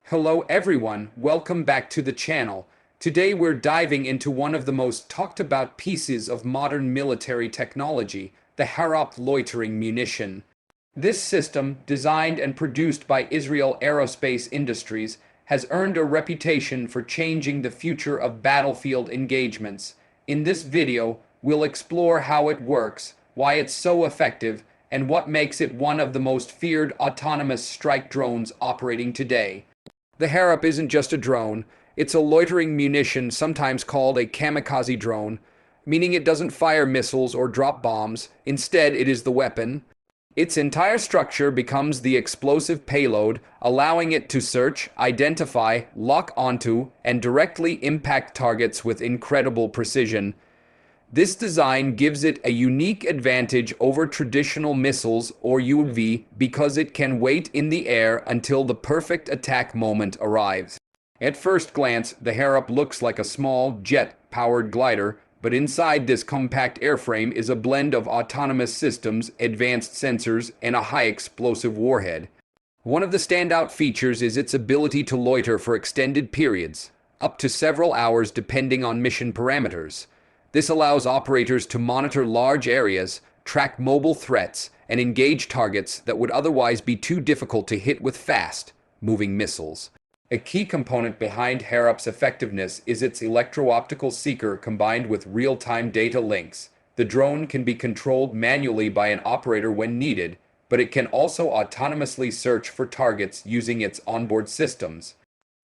Hello everyone, welcome back to the channel. Today we're diving into one of the most talked about pieces of modern military technology, the Harop Loitering Munition. This system, designed and produced by Israel Aerospace Industries, has earned a reputation for changing the future of battlefield engagements. In this video, we'll explore how it works, why it's so effective, and what makes it one of the most feared autonomous strike drones operating today. The Harop isn't just a drone, it's a loitering munition, sometimes called a kamikaze drone, meaning it doesn't fire missiles or drop bombs. Instead, it is the weapon. Its entire structure becomes the explosive payload, allowing it to search, identify, lock onto, and directly impact targets with incredible precision. This design gives it a unique advantage over traditional missiles or UAV because it can wait in the air until the perfect attack moment arrives. At first glance, the Harop looks like a small, jet-powered glider, but inside this compact airframe is a blend of autonomous systems, advanced sensors, and a high-explosive warhead. One of the standout features is its ability to loiter for extended periods, up to several hours depending on mission parameters. This allows operators to monitor large areas, track mobile threats, and engage targets that would otherwise be too difficult to hit with fast-moving missiles. A key component behind Harop's effectiveness is its electro-optical seeker combined with real-time data links. The drone can be controlled manually by an operator when needed, but it can also autonomously search for targets using its onboard systems.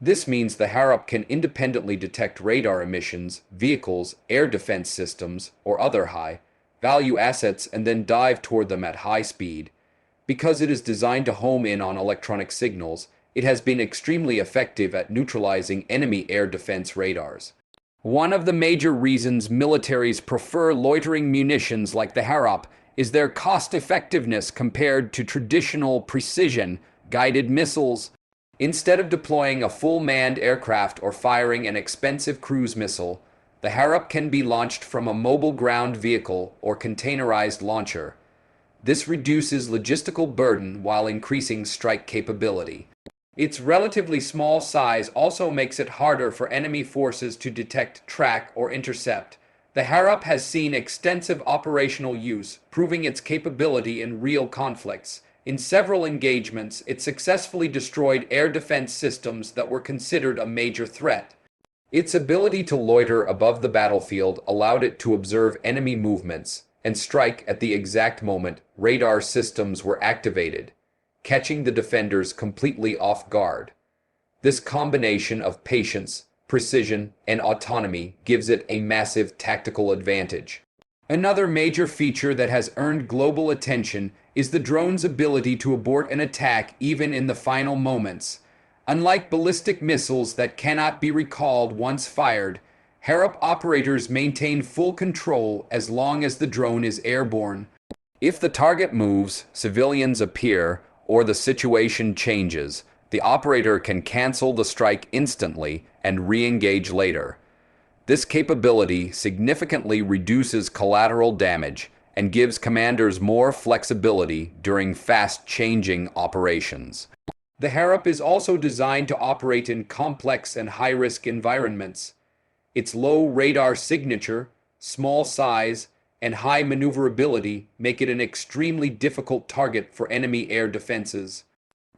This means the Harop can independently detect radar emissions, vehicles, air defense systems, or other high-value assets and then dive toward them at high speed. Because it is designed to home in on electronic signals, it has been extremely effective at neutralizing enemy air defense radars. One of the major reasons militaries prefer loitering munitions like the Harop is their cost-effectiveness compared to traditional precision-guided missiles. Instead of deploying a full manned aircraft or firing an expensive cruise missile, the Harop can be launched from a mobile ground vehicle or containerized launcher. This reduces logistical burden while increasing strike capability. Its relatively small size also makes it harder for enemy forces to detect, track, or intercept. The Harop has seen extensive operational use, proving its capability in real conflicts. In several engagements, it successfully destroyed air defense systems that were considered a major threat. Its ability to loiter above the battlefield allowed it to observe enemy movements and strike at the exact moment radar systems were activated, catching the defenders completely off guard. This combination of patience, precision, and autonomy gives it a massive tactical advantage. Another major feature that has earned global attention is the drone's ability to abort an attack even in the final moments. Unlike ballistic missiles that cannot be recalled once fired, Harop operators maintain full control as long as the drone is airborne. If the target moves, civilians appear, or the situation changes, the operator can cancel the strike instantly and re-engage later. This capability significantly reduces collateral damage and gives commanders more flexibility during fast-changing operations. The Harop is also designed to operate in complex and high-risk environments. Its low radar signature, small size, and high maneuverability make it an extremely difficult target for enemy air defenses.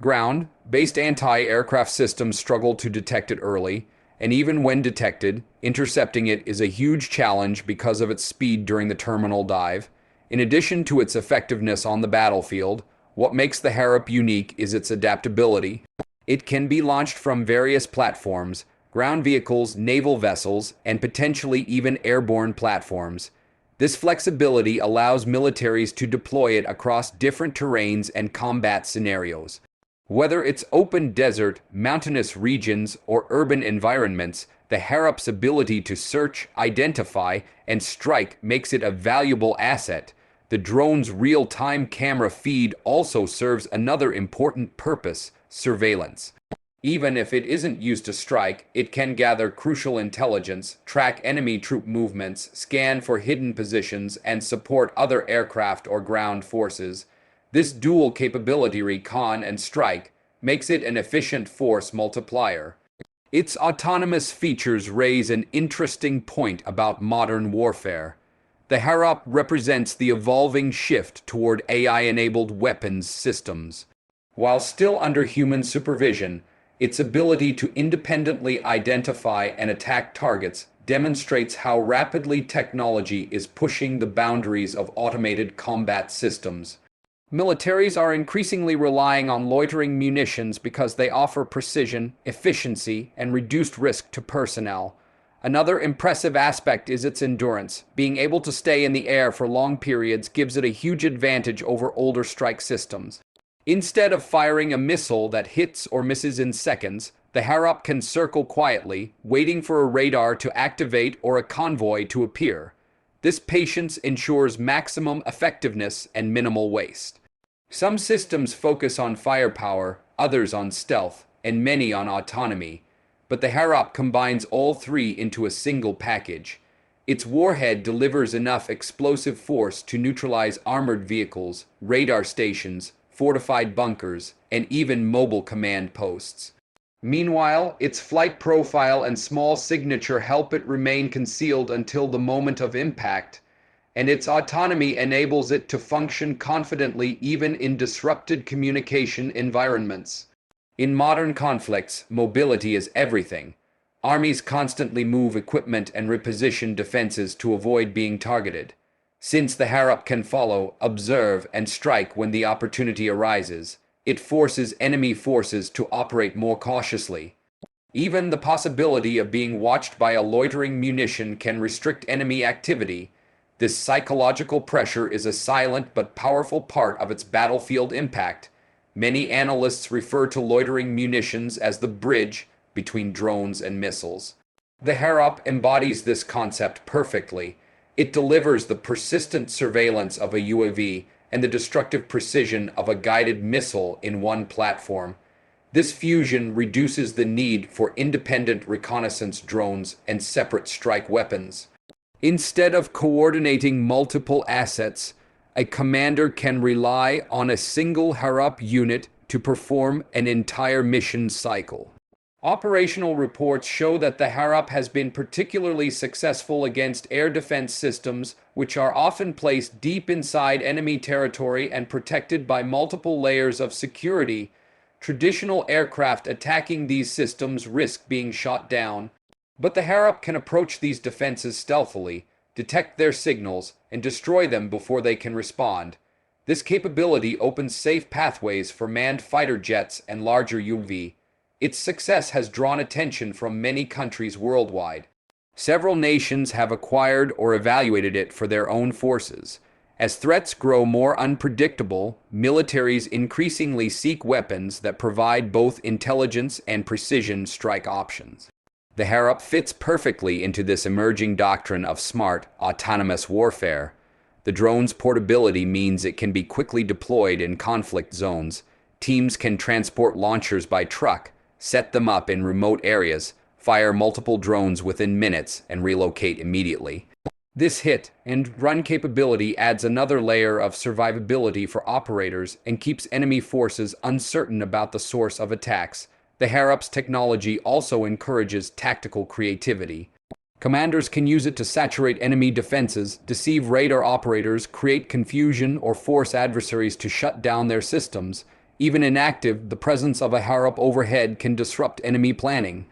Ground-based anti-aircraft systems struggle to detect it early, and even when detected, intercepting it is a huge challenge because of its speed during the terminal dive. In addition to its effectiveness on the battlefield, what makes the Harop unique is its adaptability. It can be launched from various platforms, ground vehicles, naval vessels, and potentially even airborne platforms. This flexibility allows militaries to deploy it across different terrains and combat scenarios. Whether it's open desert, mountainous regions, or urban environments, the Harop's ability to search, identify, and strike makes it a valuable asset. The drone's real-time camera feed also serves another important purpose: surveillance. Even if it isn't used to strike, it can gather crucial intelligence, track enemy troop movements, scan for hidden positions, and support other aircraft or ground forces. This dual capability, recon and strike, makes it an efficient force multiplier. Its autonomous features raise an interesting point about modern warfare. The Harop represents the evolving shift toward AI-enabled weapons systems. While still under human supervision, its ability to independently identify and attack targets demonstrates how rapidly technology is pushing the boundaries of automated combat systems. Militaries are increasingly relying on loitering munitions because they offer precision, efficiency, and reduced risk to personnel. Another impressive aspect is its endurance. Being able to stay in the air for long periods gives it a huge advantage over older strike systems. Instead of firing a missile that hits or misses in seconds, the Harop can circle quietly, waiting for a radar to activate or a convoy to appear. This patience ensures maximum effectiveness and minimal waste. Some systems focus on firepower, others on stealth, and many on autonomy, but the Harop combines all three into a single package. Its warhead delivers enough explosive force to neutralize armored vehicles, radar stations, fortified bunkers, and even mobile command posts. Meanwhile, its flight profile and small signature help it remain concealed until the moment of impact, and its autonomy enables it to function confidently even in disrupted communication environments. In modern conflicts, mobility is everything. Armies constantly move equipment and reposition defenses to avoid being targeted. Since the Harop can follow, observe, and strike when the opportunity arises, it forces enemy forces to operate more cautiously. Even the possibility of being watched by a loitering munition can restrict enemy activity. This psychological pressure is a silent but powerful part of its battlefield impact. Many analysts refer to loitering munitions as the bridge between drones and missiles. The Harop embodies this concept perfectly. It delivers the persistent surveillance of a UAV and the destructive precision of a guided missile in one platform. This fusion reduces the need for independent reconnaissance drones and separate strike weapons. Instead of coordinating multiple assets, a commander can rely on a single Harop unit to perform an entire mission cycle. Operational reports show that the Harop has been particularly successful against air defense systems, which are often placed deep inside enemy territory and protected by multiple layers of security. Traditional aircraft attacking these systems risk being shot down, but the Harop can approach these defenses stealthily, detect their signals, and destroy them before they can respond. This capability opens safe pathways for manned fighter jets and larger UAV. Its success has drawn attention from many countries worldwide. Several nations have acquired or evaluated it for their own forces. As threats grow more unpredictable, militaries increasingly seek weapons that provide both intelligence and precision strike options. The Harop fits perfectly into this emerging doctrine of smart, autonomous warfare. The drone's portability means it can be quickly deployed in conflict zones. Teams can transport launchers by truck, set them up in remote areas, fire multiple drones within minutes, and relocate immediately. This hit-and-run capability adds another layer of survivability for operators and keeps enemy forces uncertain about the source of attacks. The Harop's technology also encourages tactical creativity. Commanders can use it to saturate enemy defenses, deceive radar operators, create confusion, or force adversaries to shut down their systems. Even inactive, the presence of a Harop overhead can disrupt enemy planning.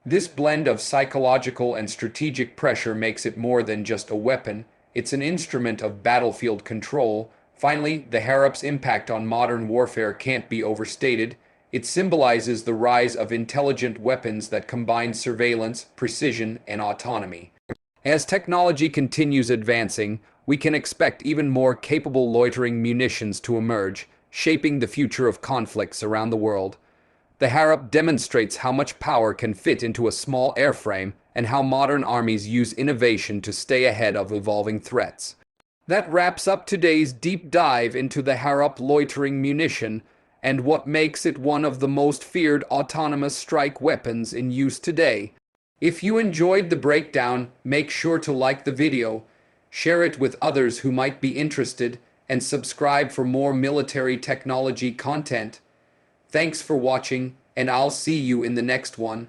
This blend of psychological and strategic pressure makes it more than just a weapon. It's an instrument of battlefield control. Finally, the Harop's impact on modern warfare can't be overstated. It symbolizes the rise of intelligent weapons that combine surveillance, precision, and autonomy. As technology continues advancing, we can expect even more capable loitering munitions to emerge, shaping the future of conflicts around the world. The Harop demonstrates how much power can fit into a small airframe and how modern armies use innovation to stay ahead of evolving threats. That wraps up today's deep dive into the Harop Loitering Munition and what makes it one of the most feared autonomous strike weapons in use today. If you enjoyed the breakdown, make sure to like the video, share it with others who might be interested, and subscribe for more military technology content. Thanks for watching, and I'll see you in the next one.